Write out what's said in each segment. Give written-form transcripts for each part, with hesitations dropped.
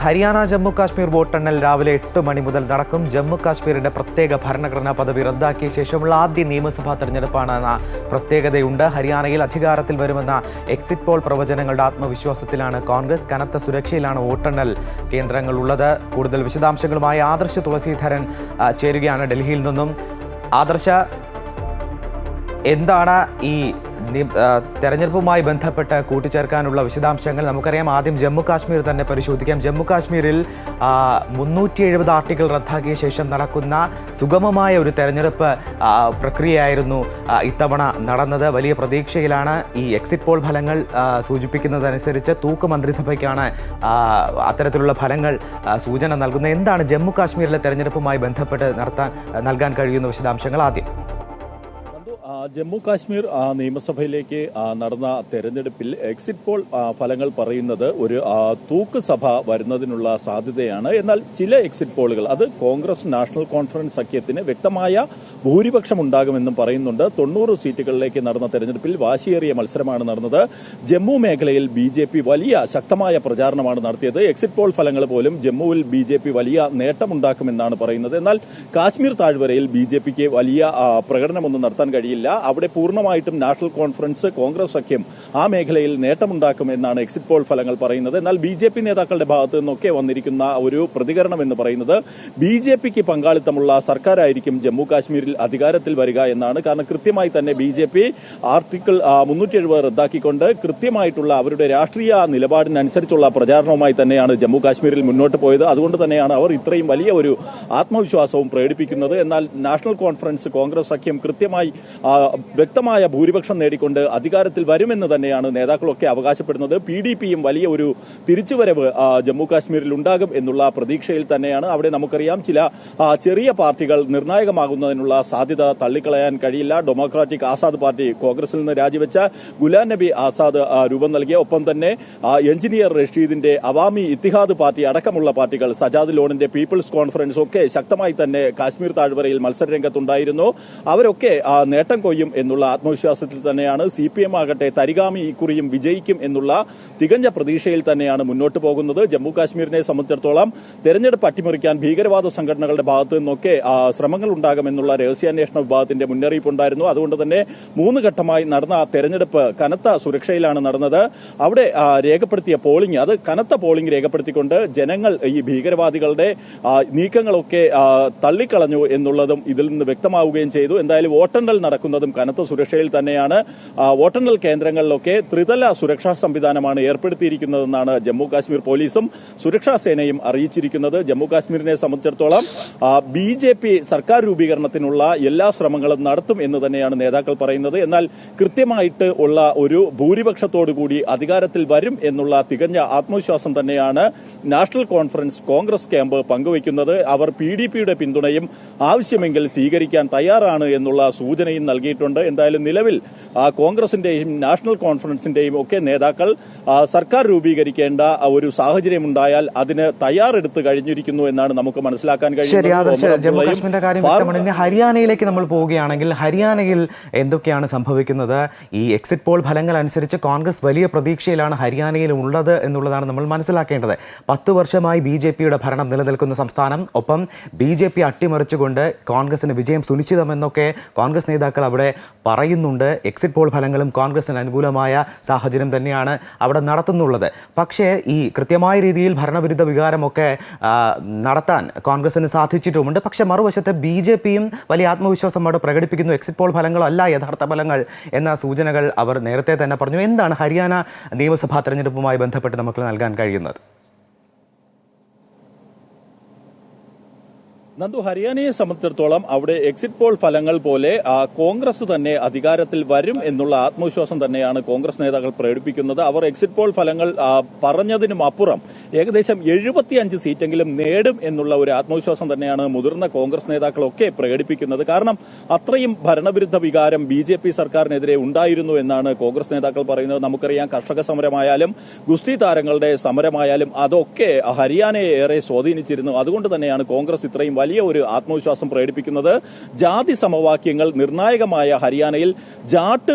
ഹരിയാന ജമ്മു കാശ്മീർ വോട്ടെണ്ണൽ രാവിലെ 8 മണി മുതൽ നടക്കും. ജമ്മു കാശ്മീരിന്റെ പ്രത്യേക ഭരണഘടനാ പദവി റദ്ദാക്കിയ ശേഷമുള്ള ആദ്യ നിയമസഭാ തെരഞ്ഞെടുപ്പാണെന്ന പ്രത്യേകതയുണ്ട്. ഹരിയാനയിൽ അധികാരത്തിൽ വരുമെന്ന എക്സിറ്റ് പോൾ പ്രവചനങ്ങളുടെ ആത്മവിശ്വാസത്തിലാണ് കോൺഗ്രസ്. കനത്ത സുരക്ഷയിലാണ് വോട്ടെണ്ണൽ കേന്ദ്രങ്ങളുള്ളത്. കൂടുതൽ വിശദാംശങ്ങളുമായി ആദർശ് തുളസീധരൻ ചേരുകയാണ് ഡൽഹിയിൽ നിന്നും. ആദർശ, എന്താണ് ഈ തെരഞ്ഞെടുപ്പുമായി ബന്ധപ്പെട്ട് കൂട്ടിച്ചേർക്കാനുള്ള വിശദാംശങ്ങൾ? നമുക്കറിയാം, ആദ്യം ജമ്മു കാശ്മീർ തന്നെ പരിശോധിക്കാം. ജമ്മു കാശ്മീരിൽ 370 ആർട്ടിക്കിൾ റദ്ദാക്കിയ ശേഷം നടക്കുന്ന സുഗമമായ ഒരു തെരഞ്ഞെടുപ്പ് പ്രക്രിയയായിരുന്നു ഇത്തവണ നടന്നത്. വലിയ പ്രതീക്ഷയിലാണ്. ഈ എക്സിറ്റ് പോൾ ഫലങ്ങൾ സൂചിപ്പിക്കുന്നതനുസരിച്ച് തൂക്ക് മന്ത്രിസഭയ്ക്കാണ് അത്തരത്തിലുള്ള ഫലങ്ങൾ സൂചന നൽകുന്നത്. എന്താണ് ജമ്മു കാശ്മീരിലെ തെരഞ്ഞെടുപ്പുമായി ബന്ധപ്പെട്ട് നൽകാൻ കഴിയുന്ന വിശദാംശങ്ങൾ? ആദ്യം ജമ്മു കാശ്മീർ നിയമസഭയിലേക്ക് നടന്ന തെരഞ്ഞെടുപ്പിൽ എക്സിറ്റ് പോൾ ഫലങ്ങൾ പറയുന്നത് ഒരു തൂക്ക് സഭ വരുന്നതിനുള്ള സാധ്യതയാണ്. എന്നാൽ ചില എക്സിറ്റ് പോളുകൾ അത് കോൺഗ്രസ് നാഷണൽ കോൺഫറൻസ് സഖ്യത്തിന് വ്യക്തമായ ഭൂരിപക്ഷം ഉണ്ടാകുമെന്നും പറയുന്നുണ്ട്. 90 സീറ്റുകളിലേക്ക് നടന്ന തെരഞ്ഞെടുപ്പിൽ വാശിയേറിയ മത്സരമാണ് നടന്നത്. ജമ്മു മേഖലയിൽ BJP വലിയ ശക്തമായ പ്രചാരണമാണ് നടത്തിയത്. എക്സിറ്റ് പോൾ ഫലങ്ങൾ പോലും ജമ്മുവിൽ BJP വലിയ നേട്ടമുണ്ടാക്കുമെന്നാണ് പറയുന്നത്. എന്നാൽ കാശ്മീർ താഴ്വരയിൽ BJPക്ക് വലിയ പ്രകടനമൊന്നും നടത്താൻ കഴിയില്ല. അവിടെ പൂർണ്ണമായിട്ടും നാഷണൽ കോൺഫറൻസ് കോൺഗ്രസ് സഖ്യം ആ മേഖലയിൽ നേട്ടമുണ്ടാക്കും എന്നാണ് എക്സിറ്റ് പോൾ ഫലങ്ങൾ പറയുന്നത്. എന്നാൽ BJP നേതാക്കളുടെ ഭാഗത്തു നിന്നൊക്കെ വന്നിരിക്കുന്ന ഒരു പ്രതികരണം എന്ന് പറയുന്നത് BJPക്ക് പങ്കാളിത്തമുള്ള സർക്കാരായിരിക്കും ജമ്മു കാശ്മീരിൽ അധികാരത്തിൽ വരിക എന്നാണ്. കാരണം കൃത്യമായി തന്നെ BJP ആർട്ടിക്കിൾ 370 റദ്ദാക്കിക്കൊണ്ട് കൃത്യമായിട്ടുള്ള അവരുടെ രാഷ്ട്രീയ നിലപാടിനനുസരിച്ചുള്ള പ്രചാരണവുമായി തന്നെയാണ് ജമ്മു കാശ്മീരിൽ മുന്നോട്ട് പോയത്. അതുകൊണ്ട് തന്നെയാണ് അവർ ഇത്രയും വലിയ ഒരു ആത്മവിശ്വാസവും പ്രകടിപ്പിക്കുന്നത്. എന്നാൽ നാഷണൽ കോൺഫറൻസ് കോൺഗ്രസ് സഖ്യം കൃത്യമായി വ്യക്തമായ ഭൂരിപക്ഷം നേടിക്കൊണ്ട് അധികാരത്തിൽ വരുമെന്ന് തന്നെയാണ് നേതാക്കളൊക്കെ അവകാശപ്പെടുന്നത്. PDPയും വലിയ ഒരു തിരിച്ചുവരവ് ജമ്മു കാശ്മീരിൽ ഉണ്ടാകും എന്നുള്ള പ്രതീക്ഷയിൽ തന്നെയാണ്. അവിടെ നമുക്കറിയാം, ചില ചെറിയ പാർട്ടികൾ നിർണായകമാകുന്നതിനുള്ള സാധ്യത തള്ളിക്കളയാൻ കഴിയില്ല. ഡെമോക്രാറ്റിക് ആസാദ് പാർട്ടി കോൺഗ്രസിൽ നിന്ന് രാജിവെച്ച ഗുലാം നബി ആസാദ് രൂപം നൽകിയ, ഒപ്പം തന്നെ എഞ്ചിനീയർ റഷീദിന്റെ അവാമി ഇത്തിഹാദ് പാർട്ടി അടക്കമുള്ള പാർട്ടികൾ, സജാദ് ലോണിന്റെ പീപ്പിൾസ് കോൺഫറൻസ് ഒക്കെ ശക്തമായി തന്നെ കാശ്മീർ താഴ്വരയിൽ മത്സരരംഗത്തുണ്ടായിരുന്നു. അവരൊക്കെ നേട്ടം കൊയ്യും എന്നുള്ള ആത്മവിശ്വാസത്തിൽ തന്നെയാണ്. CPM ആകട്ടെ തരിഗാമി ഇക്കുറിയും വിജയിക്കും എന്നുള്ള തികഞ്ഞ പ്രതീക്ഷയിൽ തന്നെയാണ് മുന്നോട്ട് പോകുന്നത്. ജമ്മു കാശ്മീരിനെ സംബന്ധിച്ചിടത്തോളം തെരഞ്ഞെടുപ്പ് അട്ടിമറിക്കാൻ ഭീകരവാദ സംഘടനകളുടെ ഭാഗത്തു നിന്നൊക്കെ ശ്രമങ്ങൾ ഉണ്ടാകുമെന്നുള്ള രഹസ്യാന്വേഷണ വിഭാഗത്തിന്റെ മുന്നറിയിപ്പുണ്ടായിരുന്നു. അതുകൊണ്ട് തന്നെ 3 ഘട്ടമായി നടന്ന തെരഞ്ഞെടുപ്പ് കനത്ത സുരക്ഷയിലാണ് നടന്നത്. അവിടെ രേഖപ്പെടുത്തിയ പോളിംഗ്, അത് കനത്ത പോളിംഗ് രേഖപ്പെടുത്തിക്കൊണ്ട് ജനങ്ങൾ ഈ ഭീകരവാദികളുടെ നീക്കങ്ങളൊക്കെ തള്ളിക്കളഞ്ഞു എന്നുള്ളതും ഇതിൽ നിന്ന് വ്യക്തമാവുകയും ചെയ്തു. എന്തായാലും വോട്ടെണ്ണൽ നടക്കുന്നതും കനത്ത സുരക്ഷയിൽ തന്നെയാണ്. വോട്ടെണ്ണൽ കേന്ദ്രങ്ങളിലൊക്കെ ത്രിതല സുരക്ഷാ സംവിധാനമാണ് ഏർപ്പെടുത്തിയിരിക്കുന്നതെന്നാണ് ജമ്മു കാശ്മീർ പോലീസും സുരക്ഷാ സേനയും അറിയിച്ചിരിക്കുന്നത്. ജമ്മു കാശ്മീരിനെ സംബന്ധിച്ചിടത്തോളം BJP സർക്കാർ രൂപീകരണത്തിനുള്ള എല്ലാ ശ്രമങ്ങളും നടത്തും എന്ന് തന്നെയാണ് നേതാക്കൾ പറയുന്നത്. എന്നാൽ കൃത്യമായിട്ട് ഉള്ള ഒരു ഭൂരിപക്ഷത്തോടുകൂടി അധികാരത്തിൽ വരും എന്നുള്ള തികഞ്ഞ ആത്മവിശ്വാസം തന്നെയാണ് നാഷണൽ കോൺഫറൻസ് കോൺഗ്രസ് ക്യാമ്പ് പങ്കുവയ്ക്കുന്നത്. അവർ PDPയുടെ പിന്തുണയും ആവശ്യമെങ്കിൽ സ്വീകരിക്കാൻ തയ്യാറാണ് എന്നുള്ള സൂചനയും നൽകിയിട്ടുണ്ട്. എന്തായാലും നിലവിൽ കോൺഗ്രസിന്റെയും നാഷണൽ കോൺഫറൻസിന്റെയും ഒക്കെ നേതാക്കൾ സർക്കാർ രൂപീകരിക്കേണ്ട ഒരു സാഹചര്യമുണ്ടായാൽ അതിന് തയ്യാറെടുത്ത് കഴിഞ്ഞിരിക്കുന്നു എന്നാണ് നമുക്ക് മനസ്സിലാക്കാൻ കഴിയുന്നത്. ജമ്മു കാശ്മീരിന്റെ കാര്യം വ്യക്തമാണ്. ഇനി ഹരിയാനയിലേക്ക് നമ്മൾ പോവുകയാണെങ്കിൽ, ഹരിയാനയിൽ എന്തൊക്കെയാണ് സംഭവിക്കുന്നത്? ഈ എക്സിറ്റ് പോൾ ഫലങ്ങൾ അനുസരിച്ച് കോൺഗ്രസ് വലിയ പ്രതീക്ഷയിലാണ് ഹരിയാനയിൽ ഉള്ളത് എന്നുള്ളതാണ് നമ്മൾ മനസ്സിലാക്കേണ്ടത്. 10 വർഷമായി BJPയുടെ ഭരണം നിലനിൽക്കുന്ന സംസ്ഥാനം. ഒപ്പം BJP അട്ടിമറിച്ചുകൊണ്ട് കോൺഗ്രസിന് വിജയം സുനിശ്ചിതമെന്നൊക്കെ കോൺഗ്രസ് നേതാക്കൾ അവിടെ പറയുന്നുണ്ട്. എക്സിറ്റ് പോൾ ഫലങ്ങളും കോൺഗ്രസിന് അനുകൂലമായ സാഹചര്യം തന്നെയാണ് അവിടെ നടത്തുന്നുള്ളത്. പക്ഷേ ഈ കൃത്യമായ രീതിയിൽ ഭരണവിരുദ്ധ വികാരമൊക്കെ നടത്താൻ കോൺഗ്രസിന് സാധിച്ചിട്ടുമുണ്ട്. പക്ഷേ മറുവശത്ത് BJPയും വലിയ ആത്മവിശ്വാസം അവിടെ പ്രകടിപ്പിക്കുന്നു. എക്സിറ്റ് പോൾ ഫലങ്ങളല്ല യഥാർത്ഥ ഫലങ്ങൾ എന്ന സൂചനകൾ അവർ നേരത്തെ തന്നെ പറഞ്ഞു. എന്താണ് ഹരിയാന നിയമസഭാ തെരഞ്ഞെടുപ്പുമായി ബന്ധപ്പെട്ട് നമുക്ക് നൽകാൻ കഴിയുന്നത്? നന്ദു, ഹരിയാനയെ സംബന്ധിച്ചിടത്തോളം അവിടെ എക്സിറ്റ് പോൾ ഫലങ്ങൾ പോലെ കോൺഗ്രസ് തന്നെ അധികാരത്തിൽ വരും എന്നുള്ള ആത്മവിശ്വാസം തന്നെയാണ് കോൺഗ്രസ് നേതാക്കൾ പ്രകടിപ്പിക്കുന്നത്. അവർ എക്സിറ്റ് പോൾ ഫലങ്ങൾ പറഞ്ഞതിനും അപ്പുറം ഏകദേശം 75 സീറ്റെങ്കിലും നേടും എന്നുള്ള ഒരു ആത്മവിശ്വാസം തന്നെയാണ് മുതിർന്ന കോൺഗ്രസ് നേതാക്കളൊക്കെ പ്രകടിപ്പിക്കുന്നത്. കാരണം അത്രയും ഭരണവിരുദ്ധ വികാരം BJP സർക്കാരിനെതിരെ ഉണ്ടായിരുന്നു എന്നാണ് കോൺഗ്രസ് നേതാക്കൾ പറയുന്നത്. നമുക്കറിയാം, കർഷക സമരമായാലും ഗുസ്തി താരങ്ങളുടെ സമരമായാലും അതൊക്കെ ഹരിയാനയെ ഏറെ സ്വാധീനിച്ചിരുന്നു. അതുകൊണ്ട് തന്നെയാണ് കോൺഗ്രസ് ഇത്രയും വലിയ ഒരു ആത്മവിശ്വാസം പ്രകടിപ്പിക്കുന്നത്. ജാതി സമവാക്യങ്ങൾ നിർണായകമായ ഹരിയാനയിൽ ജാട്ട്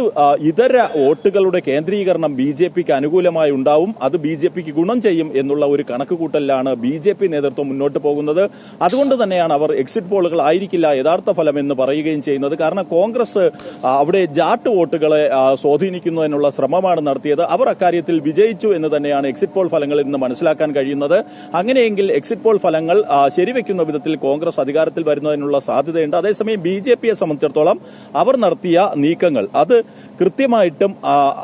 ഇതര വോട്ടുകളുടെ കേന്ദ്രീകരണം BJPക്ക് അനുകൂലമായി ഉണ്ടാവും, അത് BJPക്ക് ഗുണം ചെയ്യും എന്നുള്ള ഒരു കണക്കുകൂട്ടലിലാണ് BJP നേതൃത്വം മുന്നോട്ട് പോകുന്നത്. അതുകൊണ്ട് തന്നെയാണ് അവർ എക്സിറ്റ് പോളുകൾ ആയിരിക്കില്ല യഥാർത്ഥ ഫലം എന്ന് പറയുകയും ചെയ്യുന്നത്. കാരണം കോൺഗ്രസ് അവിടെ ജാട്ട് വോട്ടുകളെ സ്വാധീനിക്കുന്നതിനുള്ള ശ്രമമാണ് നടത്തിയത്. അവർ അക്കാര്യത്തിൽ വിജയിച്ചു എന്ന് തന്നെയാണ് എക്സിറ്റ് പോൾ ഫലങ്ങളിൽ നിന്ന് മനസ്സിലാക്കാൻ കഴിയുന്നത്. അങ്ങനെയെങ്കിൽ എക്സിറ്റ് പോൾ ഫലങ്ങൾ ശരിവെക്കുന്ന വിധത്തിൽ കോൺഗ്രസ് അധികാരത്തിൽ വരുന്നതിനുള്ള സാധ്യതയുണ്ട്. അതേസമയം BJPയെ സംബന്ധിച്ചിടത്തോളം അവർ നടത്തിയ നീക്കങ്ങൾ അത് കൃത്യമായിട്ടും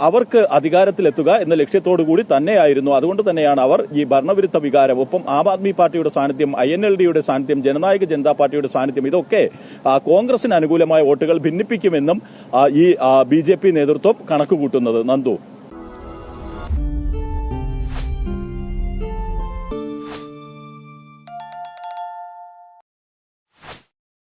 അവർക്ക് അധികാരത്തിലെത്തുക എന്ന ലക്ഷ്യത്തോടുകൂടി തന്നെയായിരുന്നു. അതുകൊണ്ട് തന്നെയാണ് അവർ ഈ ഭരണവിരുദ്ധ വികാരം, ഒപ്പം ആം ആദ്മി പാർട്ടിയുടെ സാന്നിധ്യം, INLDയുടെ സാന്നിധ്യം, ജനനായക ജനതാ പാർട്ടിയുടെ സാന്നിധ്യം, ഇതൊക്കെ കോൺഗ്രസിന് അനുകൂലമായ വോട്ടുകൾ ഭിന്നിപ്പിക്കുമെന്നും ഈ BJP നേതൃത്വം കണക്കുകൂട്ടുന്നത്. നന്ദു.